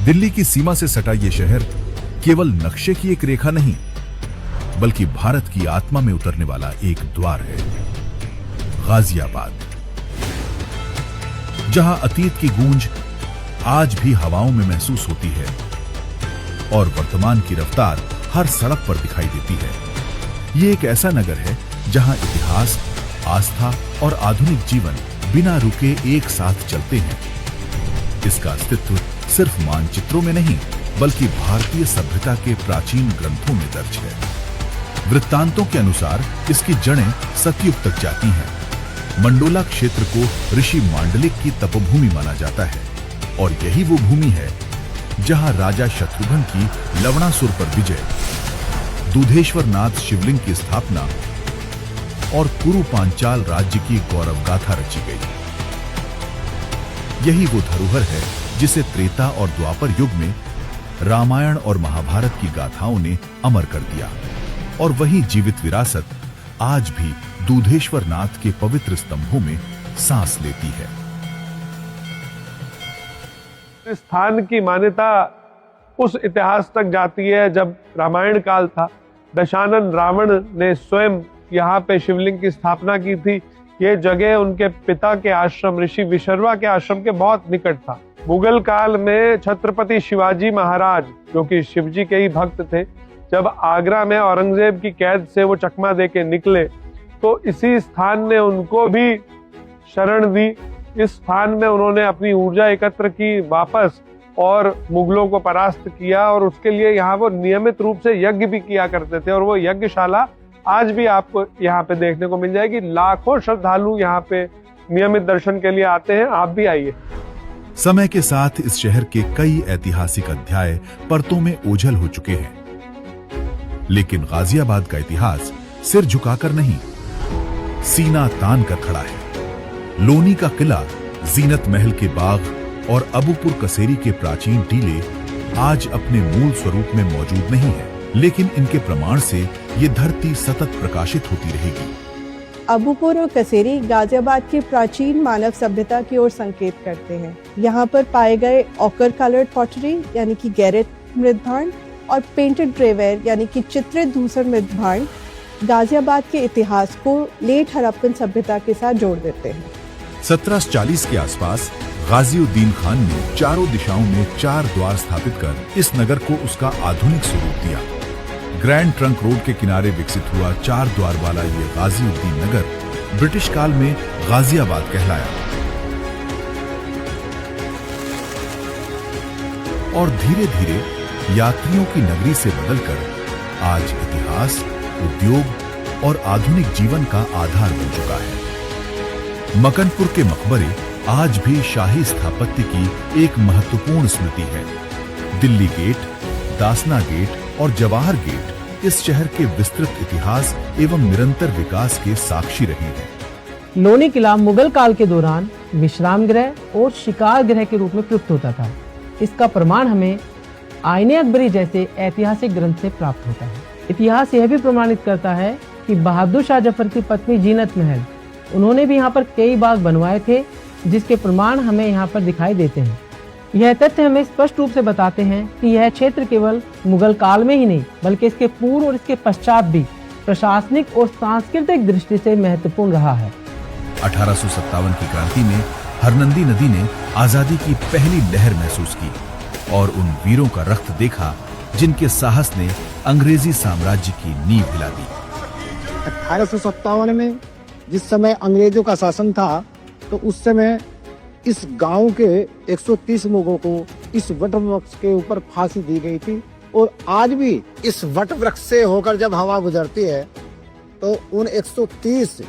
दिल्ली की सीमा से सटा ये शहर केवल नक्शे की एक रेखा नहीं, बल्कि भारत की आत्मा में उतरने वाला एक द्वार है। गाजियाबाद, जहां अतीत की गूंज आज भी हवाओं में महसूस होती है और वर्तमान की रफ्तार हर सड़क पर दिखाई देती है। ये एक ऐसा नगर है जहां इतिहास, आस्था और आधुनिक जीवन बिना रुके एक साथ चलते हैं। इसका अस्तित्व सिर्फ मानचित्रों में नहीं, बल्कि भारतीय सभ्यता के प्राचीन ग्रंथों में दर्ज है। वृत्तांतों के अनुसार इसकी जड़ें सतयुग तक जाती हैं। मंडोला क्षेत्र को ऋषि मांडलिक की तपोभूमि माना जाता है और यही वो भूमि है जहां राजा शत्रुघ्न की लवणासुर पर विजय, दूधेश्वर नाथ शिवलिंग की स्थापना और कुरु पांचाल राज्य की गौरव गाथा रची गई। यही वो धरोहर है जिसे त्रेता और द्वापर युग में रामायण और महाभारत की गाथाओं ने अमर कर दिया, और वही जीवित विरासत आज भी दूधेश्वर नाथ के पवित्र स्तंभों में सांस लेती है। इस स्थान की मान्यता उस इतिहास तक जाती है जब रामायण काल था। दशानन रावण ने स्वयं यहाँ पे शिवलिंग की स्थापना की थी। ये जगह उनके पिता के आश्रम ऋषि विशर्वा के आश्रम के बहुत निकट था। मुगल काल में छत्रपति शिवाजी महाराज, जो कि शिवजी के ही भक्त थे, जब आगरा में औरंगजेब की कैद से वो चकमा दे के निकले तो इसी स्थान ने उनको भी शरण दी। इस स्थान में उन्होंने अपनी ऊर्जा एकत्र की वापस और मुगलों को परास्त किया, और उसके लिए यहाँ वो नियमित रूप से यज्ञ भी किया करते थे। और वो यज्ञशाला आज भी आपको यहाँ पे देखने को मिल जाएगी। लाखों श्रद्धालु यहाँ पे नियमित दर्शन के लिए आते हैं। आप भी आइए। समय के साथ इस शहर के कई ऐतिहासिक अध्याय परतों में ओझल हो चुके हैं, लेकिन गाजियाबाद का इतिहास सिर झुकाकर नहीं, सीना तान कर खड़ा है। लोनी का किला, जीनत महल के बाग और अबूपुर कसेरी के प्राचीन टीले आज अपने मूल स्वरूप में मौजूद नहीं है, लेकिन इनके प्रमाण से ये धरती सतत प्रकाशित होती रहेगी। अबूपुर और कसेरी गाजियाबाद की प्राचीन मानव सभ्यता की ओर संकेत करते हैं। यहाँ पर पाए गए ऑकर कलर्ड पॉटरी यानी कि गैरेट मृदभांड और पेंटेड ग्रेवेयर यानी कि चित्रित धूसर मृदभांड गाजियाबाद के इतिहास को लेट हड़प्पन सभ्यता के साथ जोड़ देते हैं। 1740 के आसपास गाजिउद्दीन खान ने चारों दिशाओं में 4 द्वार स्थापित कर इस नगर को उसका आधुनिक स्वरूप दिया। ग्रैंड ट्रंक रोड के किनारे विकसित हुआ 4 द्वार वाला ये गाजिउद्दीन नगर ब्रिटिश काल में गाजियाबाद कहलाया और धीरे धीरे यात्रियों की नगरी से बदलकर आज इतिहास, उद्योग और आधुनिक जीवन का आधार बन चुका है। मकनपुर के मकबरे आज भी शाही स्थापत्य की एक महत्वपूर्ण स्मृति है। दिल्ली गेट, दासना गेट और जवाहर गेट इस शहर के विस्तृत इतिहास एवं निरंतर विकास के साक्षी रहे हैं। लोनी किला मुगल काल के दौरान विश्राम गृह और शिकार गृह के रूप में प्रयुक्त होता था। इसका प्रमाण हमें आईने अकबरी जैसे ऐतिहासिक ग्रंथ से प्राप्त होता है। इतिहास यह भी प्रमाणित करता है कि बहादुर शाह जफर की पत्नी जीनत महल, उन्होंने भी यहाँ पर कई बाग बनवाए थे, जिसके प्रमाण हमें यहाँ पर दिखाई देते हैं। यह तथ्य हमें स्पष्ट रूप से बताते हैं कि यह क्षेत्र केवल मुगल काल में ही नहीं, बल्कि इसके पूर्व और इसके पश्चात भी प्रशासनिक और सांस्कृतिक दृष्टि से महत्वपूर्ण रहा है। 1857 की क्रांति में हरनंदी नदी ने आजादी की पहली लहर महसूस की और उन वीरों का रक्त देखा जिनके साहस ने अंग्रेजी साम्राज्य की नींव हिला दी। 1857 में जिस समय अंग्रेजों का शासन था, तो उस समय इस गांव के 130 लोगों को इस वट वृक्ष के ऊपर फांसी दी गई थी। और आज भी इस वट वृक्ष से होकर जब हवा गुजरती है तो उन 130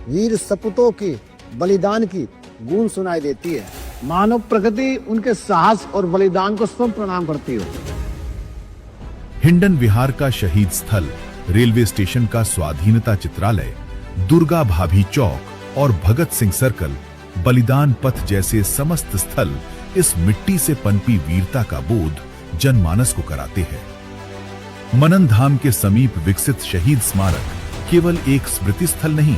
वीर सपूतों की बलिदान की गूंज सुनाई देती है। मानव प्रकृति उनके साहस और बलिदान को स्वयं प्रणाम करती है। हिंडन विहार का शहीद स्थल, रेलवे स्टेशन का स्वाधीनता चित्रालय, दुर्गा भाभी चौक और भगत सिंह सर्कल, बलिदान पथ जैसे समस्त स्थल इस मिट्टी से पनपी वीरता का बोध जनमानस को कराते हैं। मनन धाम के समीप विकसित शहीद स्मारक केवल एक स्मृति स्थल नहीं,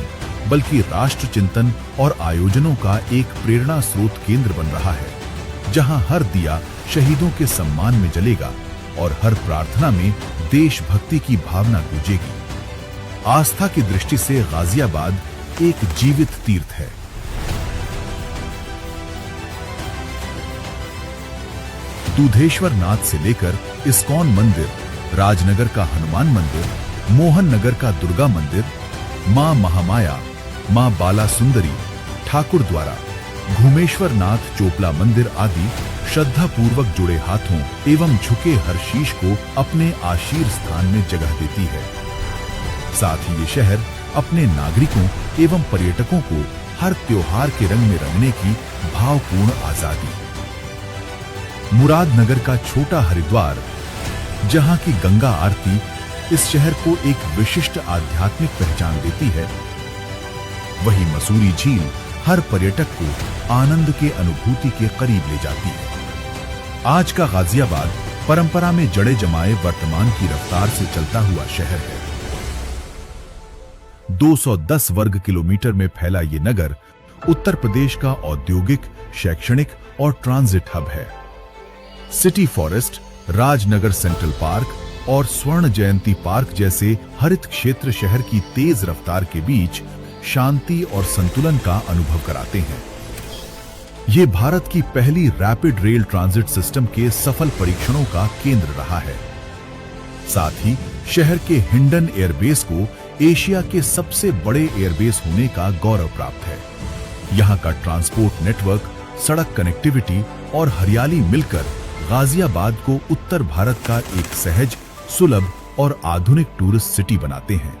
बल्कि राष्ट्र चिंतन और आयोजनों का एक प्रेरणा स्रोत केंद्र बन रहा है। जहां हर दिया शहीदों के सम्मान में जलेगा और हर प्रार्थना में देशभक्ति की भावना गूंजेगी। आस्था की दृष्टि से गाजियाबाद एक जीवित तीर्थ है। दूधेश्वर नाथ से लेकर इस्कॉन मंदिर, राजनगर का हनुमान मंदिर, मोहन नगर का दुर्गा मंदिर, मां महामाया, मां बाला सुंदरी, ठाकुर द्वारा, घुमेश्वर नाथ चोपला मंदिर आदि श्रद्धा पूर्वक जुड़े हाथों एवं झुके हर शीश को अपने आशीर स्थान में जगह देती है। साथ ही ये शहर अपने नागरिकों एवं पर्यटकों को हर त्योहार के रंग में रंगने की भावपूर्ण आजादी। मुरादनगर का छोटा हरिद्वार, जहां की गंगा आरती इस शहर को एक विशिष्ट आध्यात्मिक पहचान देती है, वही मसूरी झील हर पर्यटक को आनंद के अनुभूति के करीब ले जाती है। आज का गाजियाबाद परंपरा में जड़े जमाए वर्तमान की रफ्तार से चलता हुआ शहर है। 210 वर्ग किलोमीटर में फैला ये नगर उत्तर प्रदेश का औद्योगिक, शैक्षणिक और ट्रांजिट हब है। City forest, Rajnagar central park और स्वर्ण जयंती पार्क जैसे हरित क्षेत्र शहर की तेज रफ्तार के बीच शांति और संतुलन का अनुभव कराते हैं। ये भारत की पहली रैपिड रेल ट्रांजिट सिस्टम के सफल परीक्षणों का केंद्र रहा है। साथ ही शहर के हिंडन एयरबेस को एशिया के सबसे बड़े एयरबेस होने का गौरव प्राप्त है। यहाँ का ट्रांसपोर्ट नेटवर्क, सड़क कनेक्टिविटी और हरियाली मिलकर गाजियाबाद को उत्तर भारत का एक सहज, सुलभ और आधुनिक टूरिस्ट सिटी बनाते हैं।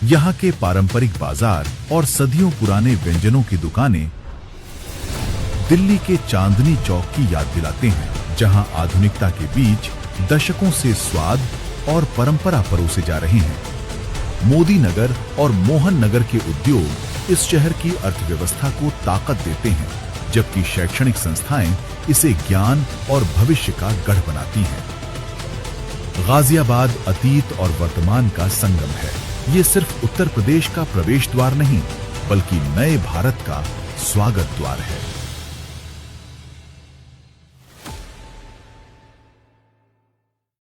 यहाँ के पारंपरिक बाजार और सदियों पुराने व्यंजनों की दुकानें दिल्ली के चांदनी चौक की याद दिलाते हैं, जहां आधुनिकता के बीच दशकों से स्वाद और परंपरा परोसे जा रहे हैं। मोदी नगर और मोहन नगर के उद्योग इस शहर की अर्थव्यवस्था को ताकत देते हैं, जबकि शैक्षणिक संस्थाएं इसे ज्ञान और भविष्य का गढ़ बनाती हैं। गाजियाबाद अतीत और वर्तमान का संगम है। ये सिर्फ उत्तर प्रदेश का प्रवेश द्वार नहीं, बल्कि नए भारत का स्वागत द्वार है।